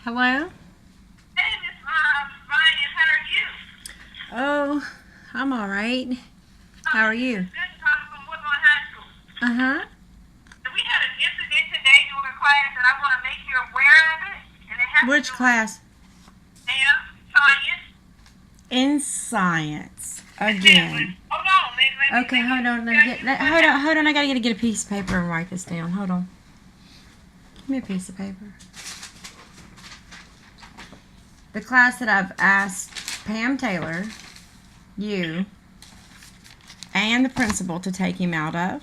Hello? Hey, Miss Ryan, how are you? Oh, I'm all right. How are you? This is calling from Woodlawn High School. Uh-huh. We had an incident today during class, and I want to make you aware of it. And it has Which to do class? with science. In science. Again. Hold on. Okay, hold on. Hold on. I gotta get a piece of paper and write this down. Hold on. Give me a piece of paper. The class that I've asked Pam Taylor, you, and the principal to take him out of.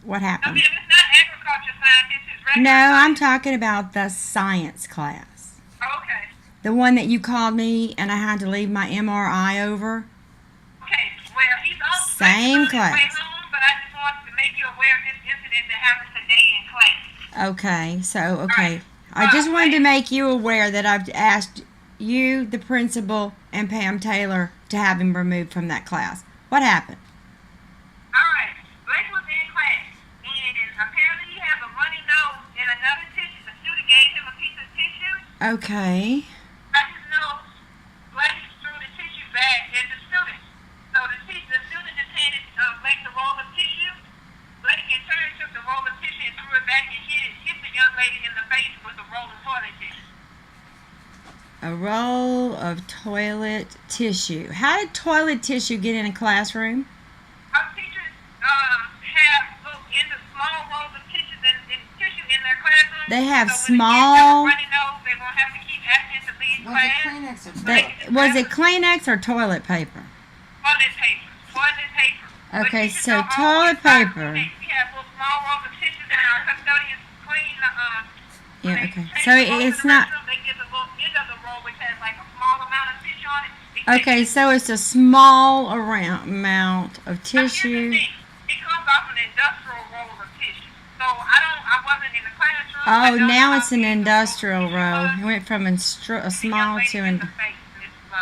What happened? Okay, it's not agriculture science. This is regular No, I'm science. talking about the science class. Okay. The one that you called me and I had to leave my MRI over. Okay. Well, he's on Same his way class. home, but I just wanted to make you aware of this incident that happened today in class. Okay, okay. I just wanted to make you aware that I've asked you, the principal, and Pam Taylor to have him removed from that class. What happened? All right. Blake was in class, and apparently he has a runny nose and another tissue. The student gave him a piece of tissue. Okay. I just know Blake threw the tissue back at the student. So the student just handed Blake the roll of tissue. Blake in turn took the roll of tissue and threw it back and hit the young lady in the face with the roll of toilet tissue. A roll of toilet tissue. How did toilet tissue get in a classroom? Our teachers have small rolls of tissue in their classroom. They have so when small. the kids have a runny nose, they're going to have to keep asking to leave class. Was it Kleenex or toilet paper? Toilet paper. Toilet paper. Okay, But teachers so don't toilet always buy paper. Kleenex. We have little small rolls of tissues and our custodians clean the when Yeah, they okay. change So the roll to it's the not. restroom, they give the little end of the roll which has like a small amount of tissue on it. Okay, so it's a small amount of tissue. It comes off an industrial roll of tissue. So I wasn't in the classroom. Oh, now it's an industrial roll. It went from a small to a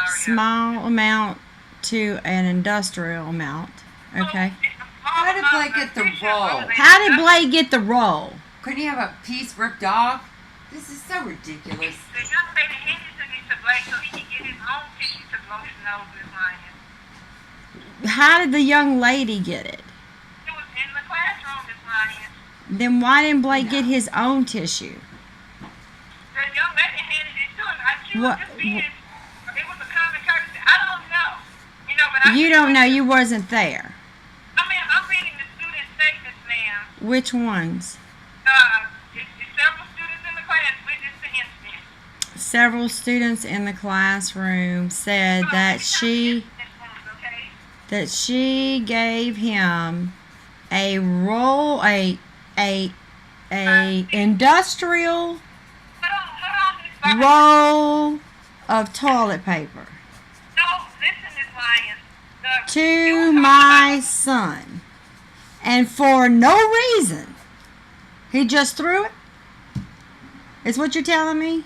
small amount to an industrial amount. Okay. How did Blake get the roll? How did Blake get the roll? Couldn't he have a piece ripped off? This is so ridiculous. The young lady handed it to Blake so he could get his own tissue to blow his nose with Ryan. How did the young lady get it? It was in the classroom, Miss Ryan. Then why didn't Blake get his own tissue? The young lady handed it to him. She was What? just being, it was a common courtesy. I don't know. You know, but You don't know. You wasn't there. I'm reading the student statements, ma'am. Which ones? It's several students in the class witnessed the incident. Several students in the classroom said that she gave him a roll, a industrial Hold on, roll of toilet paper No, listen, Miss Ryan. to my son, and for no reason, he just threw it. Is what you're telling me?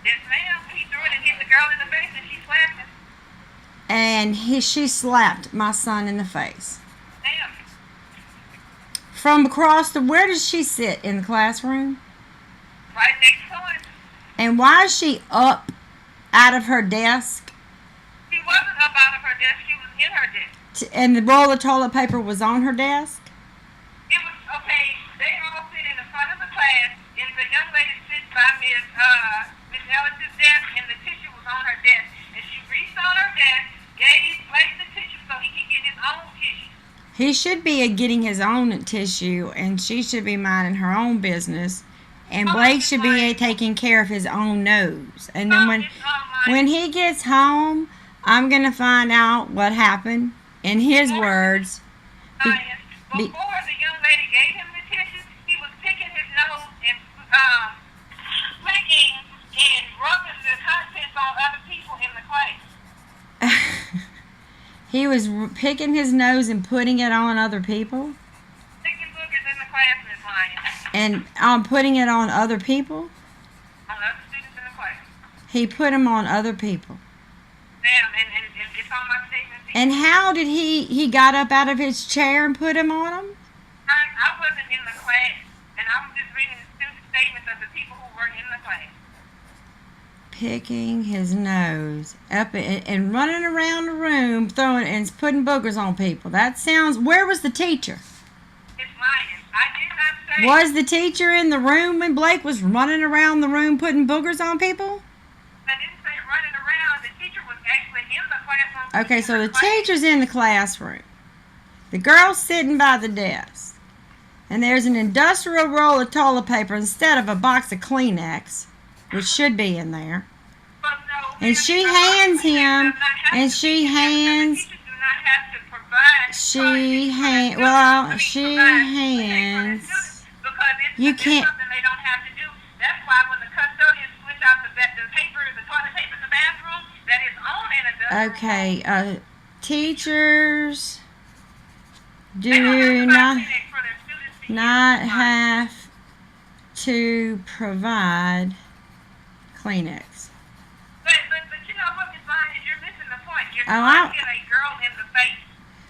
Yes, ma'am. He threw it and hit the girl in the face and she slapped him. And she slapped my son in the face. Ma'am. From across where does she sit in the classroom? Right next to him. And why is she up out of her desk? She wasn't up out of her desk. She was in her desk. And the roll of toilet paper was on her desk? It was, okay, they all sit in the front of the class, and the young lady sits by Miss Ellis's desk, and the tissue was on her desk. And she reached on her desk, gave Blake the tissue so he could get his own tissue. He should be getting his own tissue, and she should be minding her own business. And Blake should be taking care of his own nose. And then when he gets home, I'm going to find out what happened. In his words. Before the young lady gave him the tissue, he was picking his nose and flicking and rubbing the contents on other people in the class. He was picking his nose and putting it on other people? Sticking boogers in the class, Miss Ryan. And putting it on other people? On other students in the class. He put them on other people. Ma'am, and it's on my statement. And how did he got up out of his chair and put them on them? I wasn't in the class, and I'm just reading the student statements of the people who were in the class. picking his nose up and running around the room throwing and putting boogers on people. That sounds. Where was the teacher? It's lying. I did not say. Was the teacher in the room when Blake was running around the room putting boogers on people? I didn't say running around. The teacher was actually in the classroom. Okay, so the teacher's in the classroom. The girl's sitting by the desk. And there's an industrial roll of toilet paper instead of a box of Kleenex, which should be in there. But no, And she hands him, and she hands, the teachers do not have to provide. she hands, well, she hands, Because it's you can't, something they don't have to do. That's why when the custodians switch out the paper, the toilet paper in the bathroom, that is on in a okay, teachers they don't have do to not provide Kleenex for their students to not use. have to provide Kleenex. But you know what, Ms. Lyons, you're missing the point. You're Oh, trying to hit a girl in the face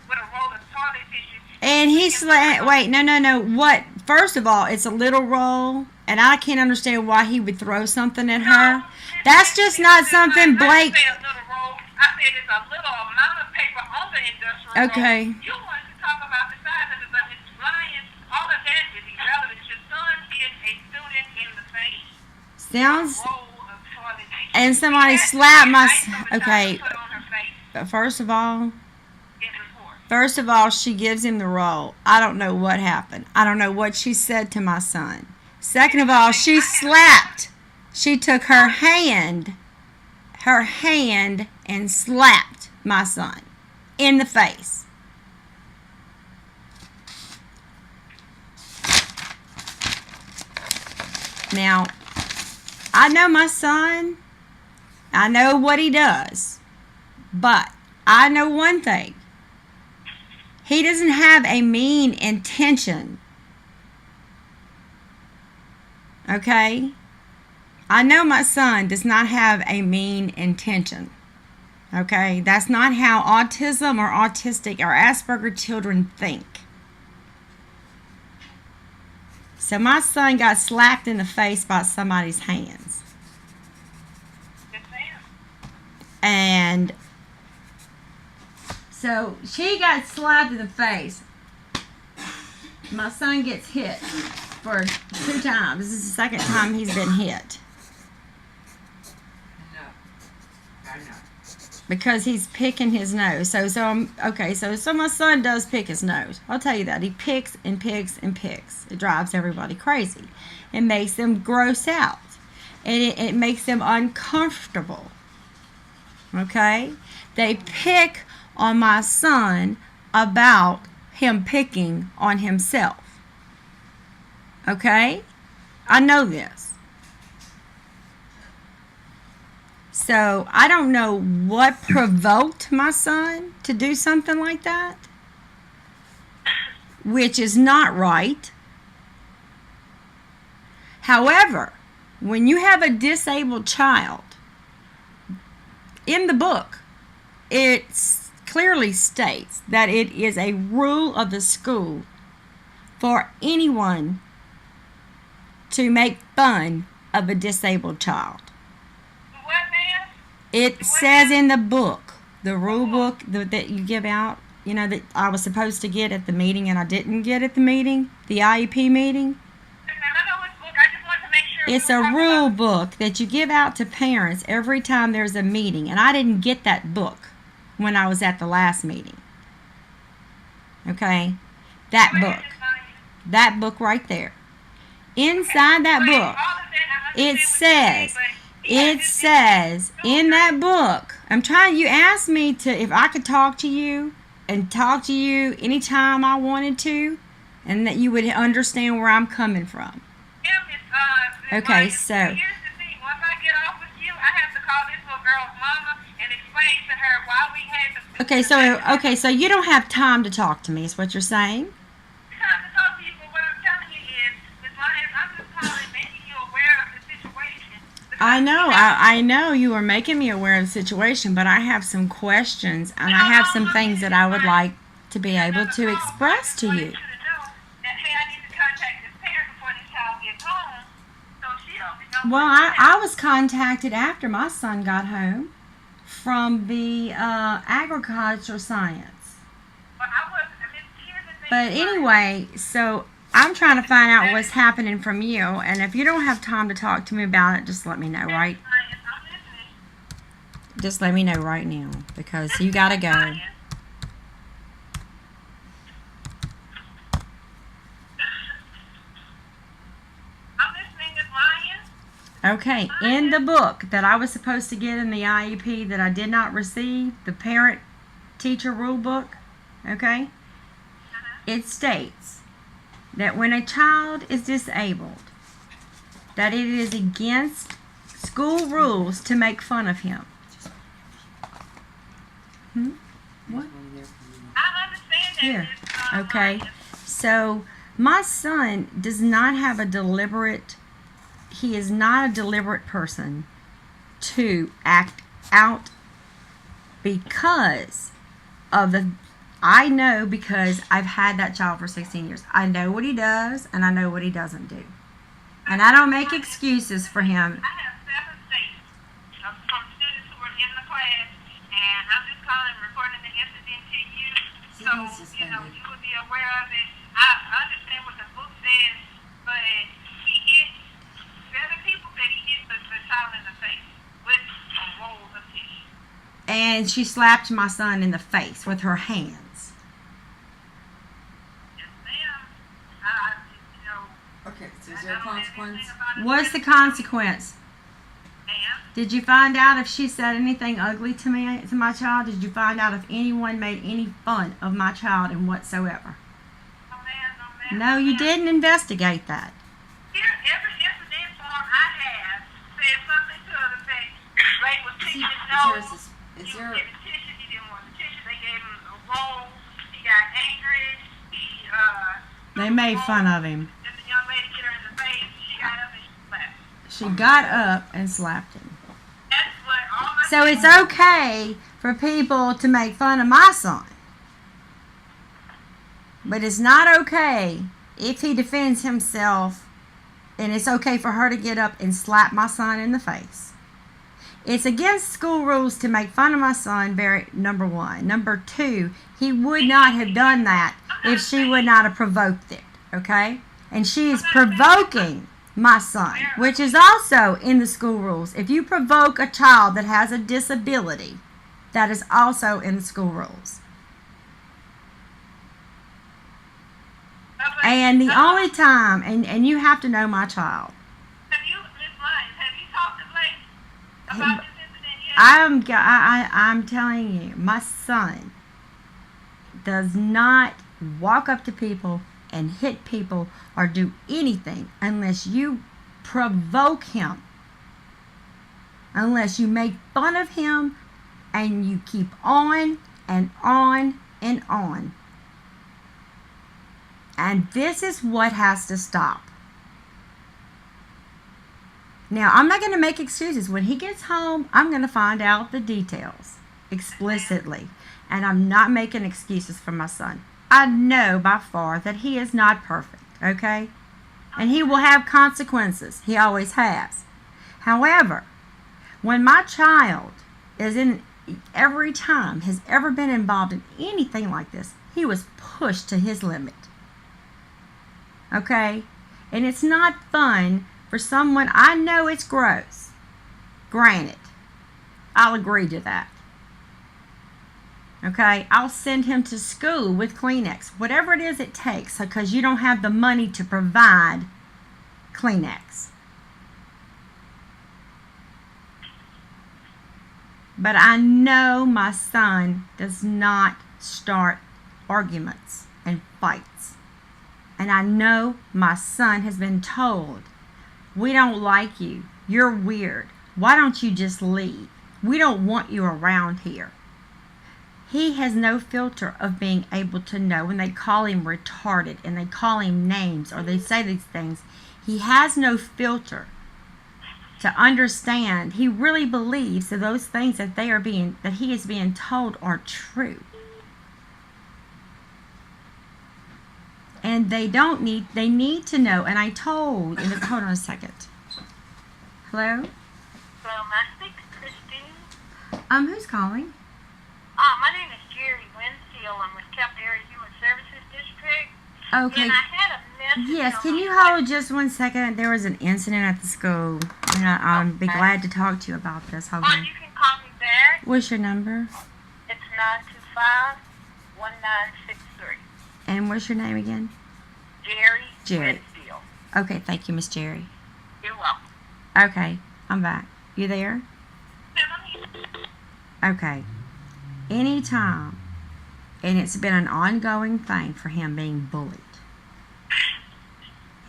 with a roll of toilet tissue. And he's like, wait, no. What? First of all, it's a little roll, and I can't understand why he would throw something at her. That's just not something Blake. I said a little roll. I said it's a little amount of paper on the industrial Okay. roll. You wanted to talk about the size of it, but Ms. Lyons, all of that is irrelevant. Your son hit a student in the face. Sounds. Roll of toilet tissue. And somebody She had slapped my. ice on the top Okay. to put on her face. But first of all, It was horrible. First of all, she gives him the roll. I don't know what happened. I don't know what she said to my son. Second of all, she slapped. She took her hand, and slapped my son in the face. Now, I know my son. I know what he does. But I know one thing. He doesn't have a mean intention. Okay? I know my son does not have a mean intention. Okay? That's not how autism or autistic or Asperger children think. So my son got slapped in the face by somebody's hands. Yes, ma'am. And so she got slapped in the face. My son gets hit for 2 times. This is the second time he's been hit. I know. Because he's picking his nose. So my son does pick his nose. I'll tell you that. He picks and picks and picks. It drives everybody crazy. It makes them gross out. And it makes them uncomfortable. Okay? They pick on my son about him picking on himself. Okay? I know this. So I don't know what provoked my son to do something like that, which is not right. However, when you have a disabled child, in the book, it clearly states that it is a rule of the school for anyone to make fun of a disabled child. What, ma'am? It says in the book, the rule book that you give out, you know, that I was supposed to get at the meeting and I didn't get at the meeting, the IEP meeting. I know which book. I just want to make sure. It's a rule book that you give out to parents every time there's a meeting, and I didn't get that book when I was at the last meeting. Okay? That book right there. Inside that book, it says in that book, you asked me to, if I could talk to you anytime I wanted to, and that you would understand where I'm coming from. Okay, so. Here's the thing. Once I get off with you, I have to call this little girl's mama and explain to her why we had the. Okay, so you don't have time to talk to me, is what you're saying? Time to talk to you, but what I'm telling you is, Ms. Lyons, I'm just calling, making you aware of the situation. I know you are making me aware of the situation, but I have some questions, and I have some things that I would like to be able to express to you. That, hey, I need to contact this parent before this child gets home, so she Well, I was contacted after my son got home from the agriculture science. Well, I was. I mean, here's the thing. But anyway, so I'm trying to find out what's happening from you, and if you don't have time to talk to me about it, just let me know, right? I'm listening. Just let me know right now, because you gotta go. I'm listening, Miss Ryan. Okay, in the book that I was supposed to get in the IEP that I did not receive, the parent teacher rule book, okay, it states that when a child is disabled, that it is against school rules to make fun of him. What? I understand that. Here. Miss, Okay. Ryan. So my son does not have a deliberate, he is not a deliberate person to act out because of the, I know because I've had that child for 16 years. I know what he does and I know what he doesn't do. And I don't make excuses for him. I have 7 states from students who were in the class, and I'm just calling and reporting the incident to you, so you know you would be aware of it. I understand what the book says, but he hit. Other people said he hit the child in the face with a roll of tissue. And she slapped my son in the face with her hands. Yes, ma'am. You know, Okay, so is there a consequence? What's the consequence? Ma'am. Did you find out if she said anything ugly to me, to my child? Did you find out if anyone made any fun of my child and whatsoever? No, ma'am. No, you didn't investigate that. Here, every incident form I have says something to the effect. Ray was picking his nose. He was giving tissue. He didn't want the tissue. They gave him a roll. He got angry. They made fun of him. And the young lady hit her in the face. She got up and she slapped him. She got up and slapped him. That's what all my So it's okay for people to make fun of my son. But it's not okay if he defends himself, and it's okay for her to get up and slap my son in the face. It's against school rules to make fun of my son, number one. Number two, he would not have done that if she would not have provoked it, okay? And she is provoking my son, which is also in the school rules. If you provoke a child that has a disability, that is also in the school rules. And the only time, and you have to know my child. Have you, Miss Lyons, have you talked to Blake about this incident yet? I'm telling you, my son does not walk up to people and hit people or do anything unless you provoke him, unless you make fun of him and you keep on and on and on. And this is what has to stop. Now, I'm not going to make excuses. When he gets home, I'm going to find out the details explicitly. And I'm not making excuses for my son. I know by far that he is not perfect, okay? And he will have consequences. He always has. However, when my child is every time has ever been involved in anything like this, he was pushed to his limit. Okay? And it's not fun for someone, I know it's gross. Granted. I'll agree to that. Okay? I'll send him to school with Kleenex. Whatever it is it takes, because you don't have the money to provide Kleenex. But I know my son does not start arguments and fights. And I know my son has been told, we don't like you. You're weird. Why don't you just leave? We don't want you around here. He has no filter of being able to know when they call him retarded and they call him names or they say these things. He has no filter to understand. He really believes that those things that he is being told are true. And they need to know. And I told, hold on a second. Hello? So, I speak to Christine. Who's calling? My name is Jerry Winfield. I'm with Capital Area Human Services District. Okay. And I had a message. Yes, on can you my hold just one second? There was an incident at the school, and I'll be glad to talk to you about this. Hold on. you can call me back. What's your number? It's 925-1963. And what's your name again? Jerry. Winfield. Okay, thank you, Miss Jerry. You're welcome. Okay, I'm back. You there? Okay. Anytime, and it's been an ongoing thing for him being bullied.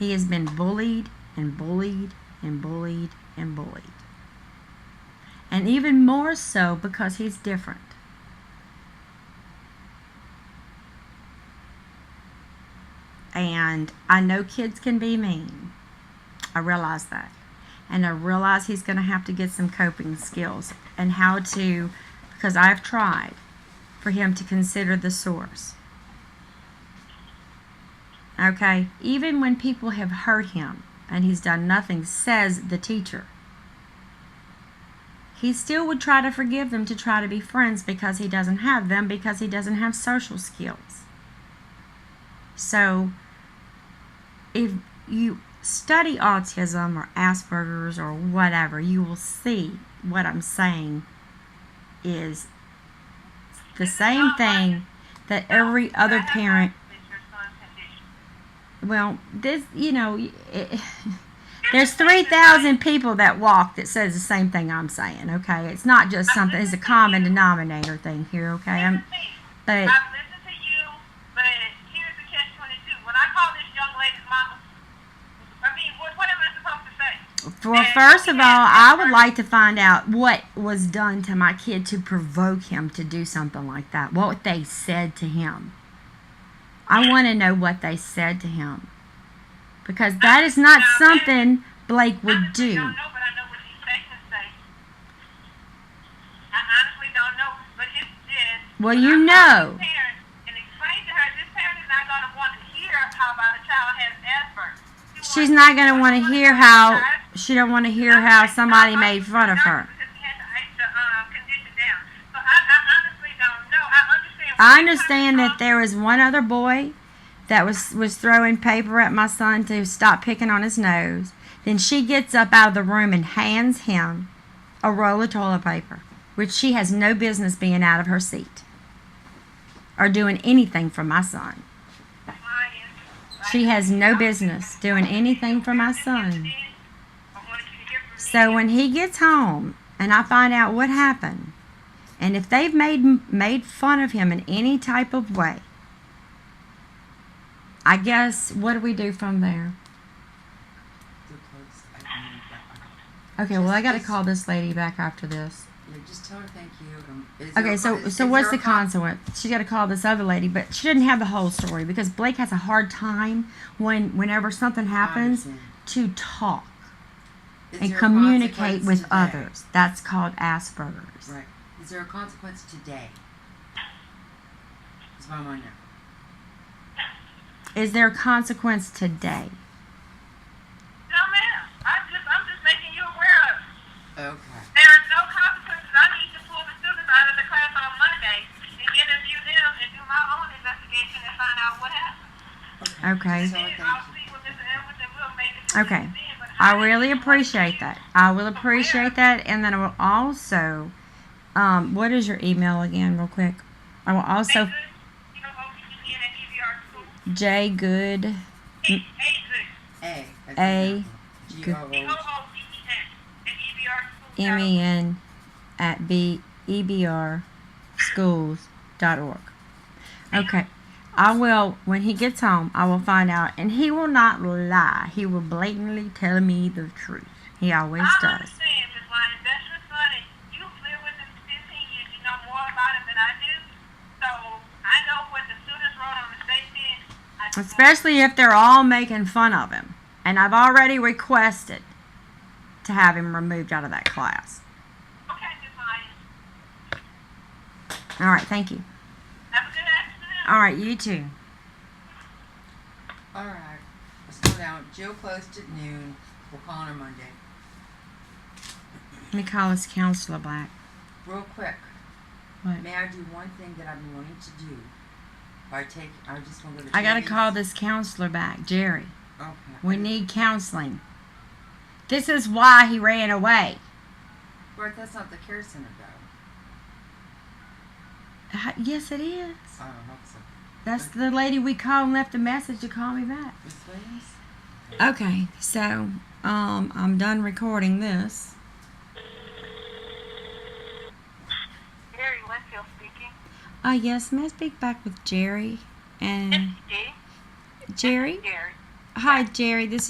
He has been bullied and bullied and bullied and bullied. And even more so because he's different. And I know kids can be mean. I realize that. And I realize he's going to have to get some coping skills and how to, because I've tried for him to consider the source. Okay? Even when people have hurt him and he's done nothing, says the teacher, he still would try to forgive them to try to be friends because he doesn't have them, because he doesn't have social skills. So, if you study autism or Asperger's or whatever, you will see what I'm saying is the same thing that every other parent. Well, this, there's 3,000 people that walk that says the same thing I'm saying, okay? It's not just something, it's a common denominator thing here, okay? But I've listened to you, but here's the catch-22. When I call this young lady's mama, what am I supposed to say? well, first of all, I would like to find out what was done to my kid to provoke him to do something like that. What they said to him. I want to know what they said to him. Because that is not something Blake would do. I don't know, but I know what he's saying to say. I honestly don't know, but it's just... Well, you know. And explain to her, this parent is not going to want to hear how about a child has Asperger's. She's not going to want to hear how, she don't want to hear how somebody made fun of her. I understand that there was one other boy that was throwing paper at my son to stop picking on his nose. Then she gets up out of the room and hands him a roll of toilet paper, which she has no business being out of her seat or doing anything for my son. She has no business doing anything for my son. So when he gets home and I find out what happened, and if they've made fun of him in any type of way, I guess, what do we do from there? Okay, well, I got to call this lady back after this. Yeah, just tell her thank you. Okay, so what's the consequence? She's got to call this other lady, but she didn't have the whole story because Blake has a hard time whenever something happens to talk and communicate with others. That's called Asperger's. Right. Is there a consequence today? That's what I want to know. Is there a consequence today? No, ma'am. I'm just making you aware of it. Okay. There are no consequences. I need to pull the students out of the class on Monday and interview them and do my own investigation and find out what happened. Okay. So, thank you. I'll see what Mr. Edwards and we'll make a decision Okay. then, but I really appreciate that. I will appreciate that, and then I will also, what is your email again, real quick? I will also, J Good, A MEN at ebrschools.org. Okay. I will, when he gets home, I will find out, and he will not lie. He will blatantly tell me the truth. He always does. I understand, Ms. Lyons. That's your son, and you've lived with him for 15 years. You know more about him than I do. So, I know what the students wrote on the statement. Especially if they're all making fun of him. And I've already requested to have him removed out of that class. Okay, Ms. Lyons. All right, thank you. Have a good afternoon. All right, you too. All right. Let's slow down. Jill closed at noon. We'll call on her Monday. Let me call this counselor back. Real quick. What? May I do one thing that I've been wanting to do? I just want to go to I gotta Jamie's- call this counselor back, Jerry. Okay. We need counseling. This is why he ran away. Bert, that's not the care center, though. Yes, it is. I don't hope so. That's the lady we called and left a message to call me back. Miss Williams? Okay, so I'm done recording this. Gary Winfield speaking. Yes, may I speak back with Jerry? And Steve. Jerry? Gary. Hi, Jerry. This